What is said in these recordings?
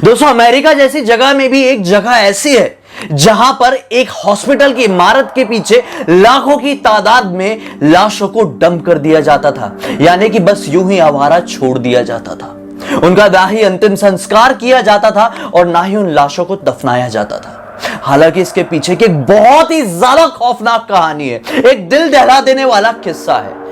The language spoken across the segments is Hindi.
दोस्तों, अमेरिका जैसी जगह में भी एक जगह ऐसी है जहां पर एक हॉस्पिटल की इमारत के पीछे लाखों की तादाद में लाशों को डंप कर दिया जाता था, यानी कि बस यूं ही आवारा छोड़ दिया जाता था। उनका ना ही अंतिम संस्कार किया जाता था और ना ही उन लाशों को दफनाया जाता था। हालांकि इसके पीछे की एक बहुत ही ज्यादा खौफनाक कहानी है, एक दिल दहला देने वाला किस्सा है।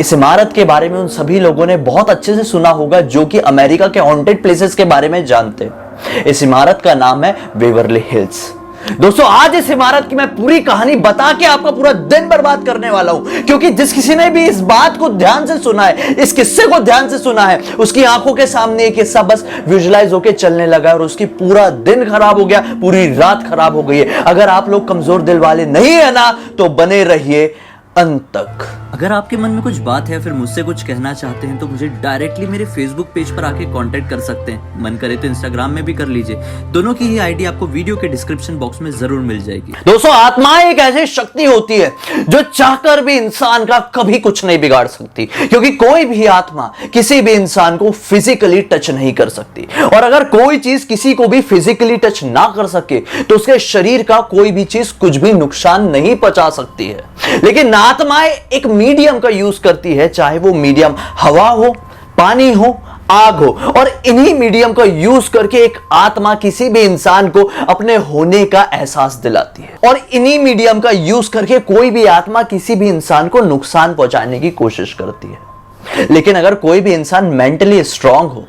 इस इमारत के बारे में उन सभी लोगों ने बहुत अच्छे से सुना होगा जो कि अमेरिका के हॉन्टेड प्लेसेस के बारे में जानते हैं। इस इमारत का नाम है बेवर्ली हिल्स। दोस्तों, आज इस इमारत की मैं पूरी कहानी बता के आपका पूरा दिन बर्बाद करने वाला हूं, क्योंकि जिस किसी ने भी इस बात को ध्यान से सुना है, इस किस्से को ध्यान से सुना है, उसकी आंखों के सामने एक किस्सा बस विजुलाइज होकर चलने लगा और उसकी पूरा दिन खराब हो गया, पूरी रात खराब हो गई है। अगर आप लोग कमजोर दिल वाले नहीं है ना, तो बने रहिए अंत तक। अगर आपके मन में कुछ बात है या फिर मुझसे कुछ कहना चाहते हैं तो मुझे डायरेक्टली मेरे फेसबुक पेज पर आके कांटेक्ट कर सकते हैं। मन करे तो इंस्टाग्राम में भी कर लीजिए। दोनों की ही आईडी आपको वीडियो के डिस्क्रिप्शन बॉक्स में जरूर मिल जाएगी। दोस्तों, आत्मा एक ऐसी शक्ति होती है जो चाहकर भी इंसान का कभी कुछ नहीं बिगाड़ सकती, क्योंकि कोई भी आत्मा किसी भी इंसान को फिजिकली टच नहीं कर सकती। और अगर कोई चीज किसी को भी फिजिकली टच ना कर सके तो उसके शरीर का कोई भी चीज कुछ भी नुकसान नहीं पहुंचा सकती है। लेकिन आत्माएं एक मीडियम का यूज करती है, चाहे वो मीडियम हवा हो, पानी हो, आग हो, और इन्हीं मीडियम का यूज करके एक आत्मा किसी भी इंसान को अपने होने का एहसास दिलाती है। और इन्हीं मीडियम का यूज करके कोई भी आत्मा किसी भी इंसान को नुकसान पहुंचाने की कोशिश करती है। लेकिन अगर कोई भी इंसान मेंटली स्ट्रांग हो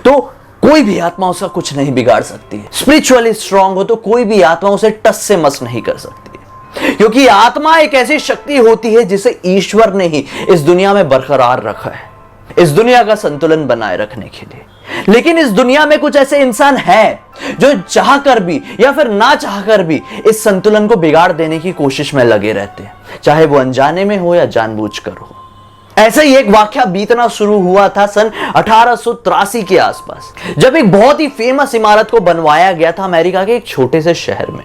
तो कोई भी आत्मा उसका कुछ नहीं बिगाड़ सकती है। स्पिरिचुअली स्ट्रांग हो तो कोई भी आत्मा उसे टस से मस नहीं कर सकती, क्योंकि आत्मा एक ऐसी शक्ति होती है जिसे ईश्वर ने ही इस दुनिया में बरकरार रखा है, इस दुनिया का संतुलन बनाए रखने के लिए। लेकिन इस दुनिया में कुछ ऐसे इंसान हैं जो चाहकर भी या फिर ना चाहकर भी इस संतुलन को बिगाड़ देने की कोशिश में लगे रहते हैं, चाहे वो अनजाने में हो या जानबूझकर हो। ऐसा ही एक वाकया बीतना शुरू हुआ था सन 1883 के आसपास, जब एक बहुत ही फेमस इमारत को बनवाया गया था अमेरिका के एक छोटे से शहर में।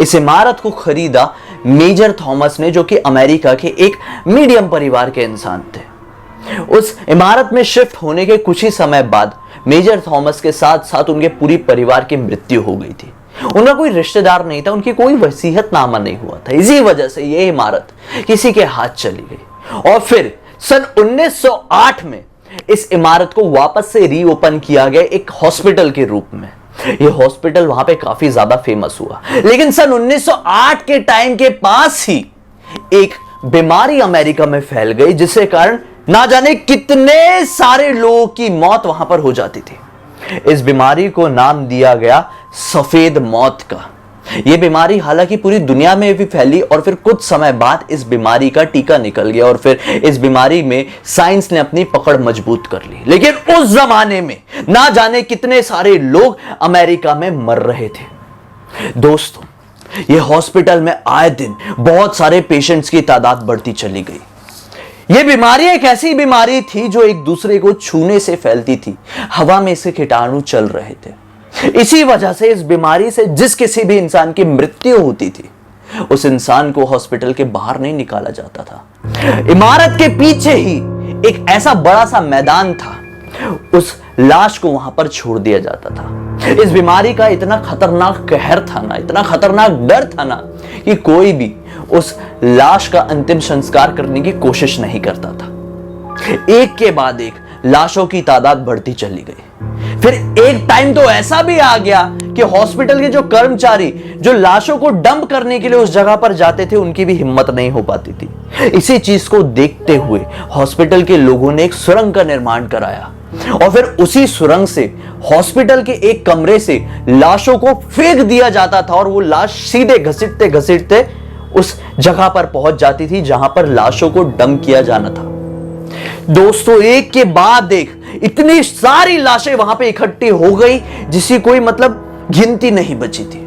इस इमारत को खरीदा मेजर थॉमस ने, जो कि अमेरिका के एक मीडियम परिवार के इंसान थे। उस इमारत में शिफ्ट होने के कुछ ही समय बाद मेजर थॉमस के साथ साथ उनके पूरी परिवार की मृत्यु हो गई थी। उनका कोई रिश्तेदार नहीं था, उनकी कोई वसीयतनामा नहीं हुआ था। इसी वजह से यह इमारत किसी के हाथ चली गई और फिर सन 1908 में इस इमारत को वापस से रीओपन किया गया एक हॉस्पिटल के रूप में। ये हॉस्पिटल वहां पे काफी ज्यादा फेमस हुआ। लेकिन सन 1908 के टाइम के पास ही एक बीमारी अमेरिका में फैल गई, जिसके कारण ना जाने कितने सारे लोगों की मौत वहां पर हो जाती थी। इस बीमारी को नाम दिया गया सफेद मौत का। यह बीमारी हालांकि पूरी दुनिया में भी फैली और फिर कुछ समय बाद इस बीमारी का टीका निकल गया और फिर इस बीमारी में साइंस ने अपनी पकड़ मजबूत कर ली। लेकिन उस जमाने में ना जाने कितने सारे लोग अमेरिका में मर रहे थे। दोस्तों, यह हॉस्पिटल में आए दिन बहुत सारे पेशेंट्स की तादाद बढ़ती चली गई। यह बीमारी एक ऐसी बीमारी थी जो एक दूसरे को छूने से फैलती थी। हवा में इसके कीटाणु चल रहे थे। इसी वजह से इस बीमारी से जिस किसी भी इंसान की मृत्यु होती थी, उस इंसान को हॉस्पिटल के बाहर नहीं निकाला जाता था। इमारत के पीछे ही एक ऐसा बड़ा सा मैदान था, उस लाश को वहां पर छोड़ दिया जाता था। इस बीमारी का इतना खतरनाक कहर था ना, इतना खतरनाक डर था ना, कि कोई भी उस लाश का अंतिम संस्कार करने की कोशिश नहीं करता था। एक के बाद एक लाशों की तादाद बढ़ती चली गई। फिर एक टाइम तो ऐसा भी आ गया कि हॉस्पिटल के जो कर्मचारी जो लाशों को डंप करने के लिए उस जगह पर जाते थे, उनकी भी हिम्मत नहीं हो पाती थी। इसी चीज को देखते हुए हॉस्पिटल के लोगों ने एक सुरंग का निर्माण कराया और फिर उसी सुरंग से हॉस्पिटल के एक कमरे से लाशों को फेंक दिया जाता था और वो लाश सीधे घसीटते घसीटते उस जगह पर पहुंच जाती थी जहां पर लाशों को डंप किया जाना था। दोस्तों, एक के बाद एक इतनी सारी लाशें वहां पे इकट्ठी हो गई जिसकी कोई मतलब गिनती नहीं बची थी।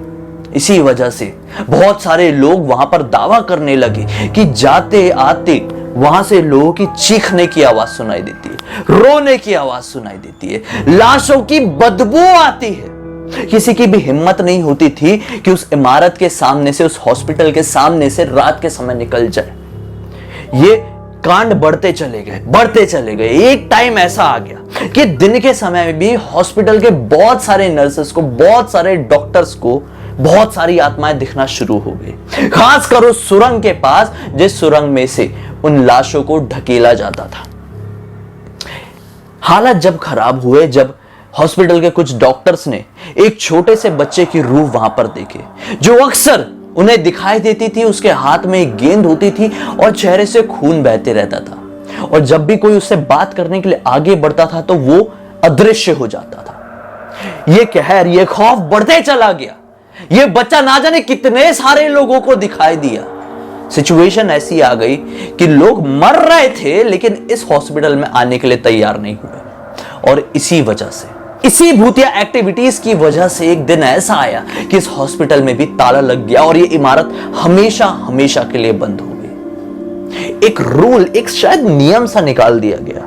इसी वजह से बहुत सारे लोग वहां पर दावा करने लगे कि जाते आते वहां से लोगों की चीखने की आवाज सुनाई देती है, रोने की आवाज सुनाई देती है, लाशों की बदबू आती है। किसी की भी हिम्मत नहीं होती थी कि उस इमारत के सामने से, उस हॉस्पिटल के सामने से रात के समय निकल जाए। ये कांड बढ़ते चले गए। एक टाइम ऐसा आ गया कि दिन के समय में भी हॉस्पिटल के बहुत सारे नर्सेस को, बहुत सारे डॉक्टर्स को बहुत सारी आत्माएं दिखना शुरू हो गई, खासकर उस सुरंग के पास जिस सुरंग में से उन लाशों को ढकेला जाता था। हालात जब खराब हुए, जब हॉस्पिटल के कुछ डॉक्टर्स ने एक छोटे से बच्चे की रूह वहां पर देखे, जो अक्सर उन्हें दिखाई देती थी, उसके हाथ में एक गेंद होती थी और चेहरे से खून बहते रहता था, और जब भी कोई उससे बात करने के लिए आगे बढ़ता था तो वो अदृश्य हो जाता था। ये कहर, ये खौफ बढ़ते चला गया। ये बच्चा ना जाने कितने सारे लोगों को दिखाई दिया। सिचुएशन ऐसी आ गई कि लोग मर रहे थे लेकिन इस हॉस्पिटल में आने के लिए तैयार नहीं हुए। और इसी वजह से, इसी भूतिया एक्टिविटीज की वजह से एक दिन ऐसा आया कि इस हॉस्पिटल में भी ताला लग गया और ये इमारत हमेशा हमेशा के लिए बंद हो गई। एक रूल, एक शायद नियम सा निकाल दिया गया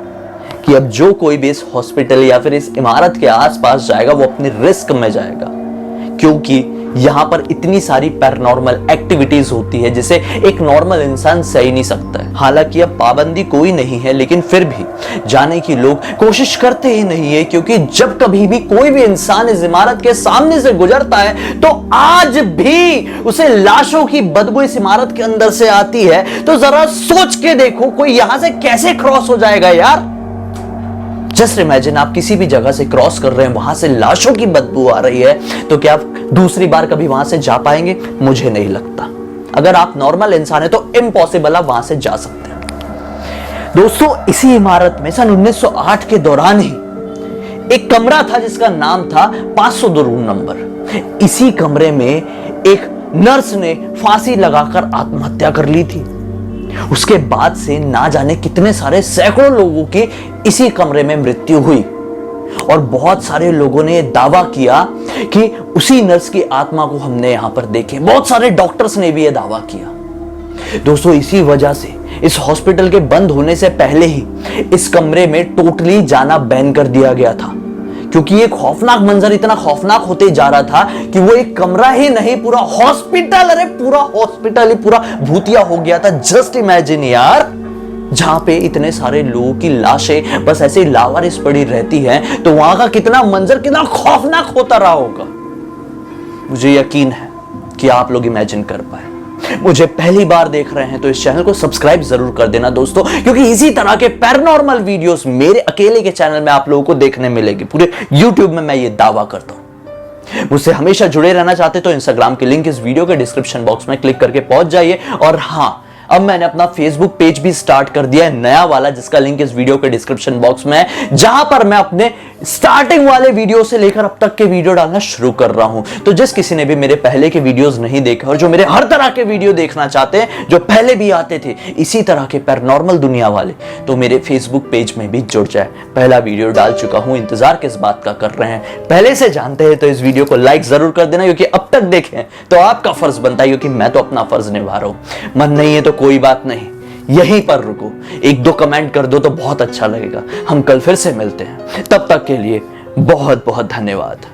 कि अब जो कोई भी इस हॉस्पिटल या फिर इस इमारत के आसपास जाएगा वो अपने रिस्क में जाएगा, क्योंकि यहां पर इतनी सारी पैरानॉर्मल एक्टिविटीज होती है जिसे एक नॉर्मल इंसान सह नहीं सकता है। हालांकि अब पाबंदी कोई नहीं है, लेकिन फिर भी जाने की लोग कोशिश करते ही नहीं है, क्योंकि जब कभी भी कोई भी इंसान इस इमारत के सामने से गुजरता है तो आज भी उसे लाशों की बदबू इस इमारत के अंदर से आती है। तो जरा सोच के देखो, कोई यहां से कैसे क्रॉस हो जाएगा यार। जस्ट इमेजिन, आप किसी भी जगह से क्रॉस कर रहे हैं, वहां से लाशों की बदबू आ रही है, तो क्या आप दूसरी बार कभी वहां से जा पाएंगे? मुझे नहीं लगता। अगर आप नॉर्मल इंसान है तो इम्पॉसिबल आप वहां से जा सकते हैं। दोस्तों, इसी इमारत में सन 1908 के दौरान ही एक कमरा था जिसका नाम था 502 रूम नंबर। इसी कमरे में एक नर्स ने फांसी लगाकर आत्महत्या कर ली थी। उसके बाद से ना जाने कितने सारे सैकड़ों लोगों की इसी कमरे में मृत्यु हुई, और बहुत सारे लोगों ने दावा किया कि उसी नर्स की आत्मा को हमने यहां पर देखे। बहुत सारे डॉक्टर्स ने भी यह दावा किया। दोस्तों, इसी वजह से इस हॉस्पिटल के बंद होने से पहले ही इस कमरे में टोटली जाना बैन कर दिया गया था, क्योंकि ये खौफनाक मंजर इतना खौफनाक होते जा रहा था कि वो एक कमरा ही नहीं, पूरा हॉस्पिटल, अरे पूरा हॉस्पिटल ही पूरा भूतिया हो गया था। जस्ट इमेजिन यार, जहां पे इतने सारे लोगों की लाशें बस ऐसे लावारिस पड़ी रहती हैं, तो वहां का कितना मंजर, कितना खौफनाक होता रहा होगा। मुझे यकीन है कि आप लोग इमेजिन कर पाए। मुझे पहली बार देख रहे हैं तो इस चैनल को सब्सक्राइब जरूर कर देना दोस्तों, क्योंकि इसी तरह के पैरानॉर्मल वीडियोस मेरे अकेले के चैनल में आप लोगों को देखने मिलेगी। पूरे YouTube में मैं ये दावा करता हूं। मुझसे हमेशा जुड़े रहना चाहते तो इंस्टाग्राम की लिंक इस वीडियो के डिस्क्रिप्शन बॉक्स में क्लिक करके पहुंच जाइए। और हां, अब मैंने अपना फेसबुक पेज भी स्टार्ट कर दिया है, नया वाला, जिसका लिंक इस वीडियो के डिस्क्रिप्शन बॉक्स में है, जहां पर मैं अपने स्टार्टिंग वाले वीडियो से लेकर अब तक के वीडियो डालना शुरू कर रहा हूं। तो जिस किसी ने भी मेरे पहले के वीडियोस नहीं देखे और जो मेरे हर तरह के वीडियो देखना चाहते हैं, जो पहले भी आते थे इसी तरह के पैरानॉर्मल दुनिया वाले, तो मेरे फेसबुक पेज में भी जुड़ जाए। पहला वीडियो डाल चुका हूं, इंतजार किस बात का कर रहे हैं? पहले से जानते हैं तो इस वीडियो को लाइक जरूर कर देना, क्योंकि अब तक देखें तो आपका फर्ज बनता है, क्योंकि मैं तो अपना फर्ज निभा रहा हूं। मन नहीं है तो कोई बात नहीं, यहीं पर रुको, एक दो कमेंट कर दो तो बहुत अच्छा लगेगा। हम कल फिर से मिलते हैं, तब तक के लिए बहुत बहुत धन्यवाद।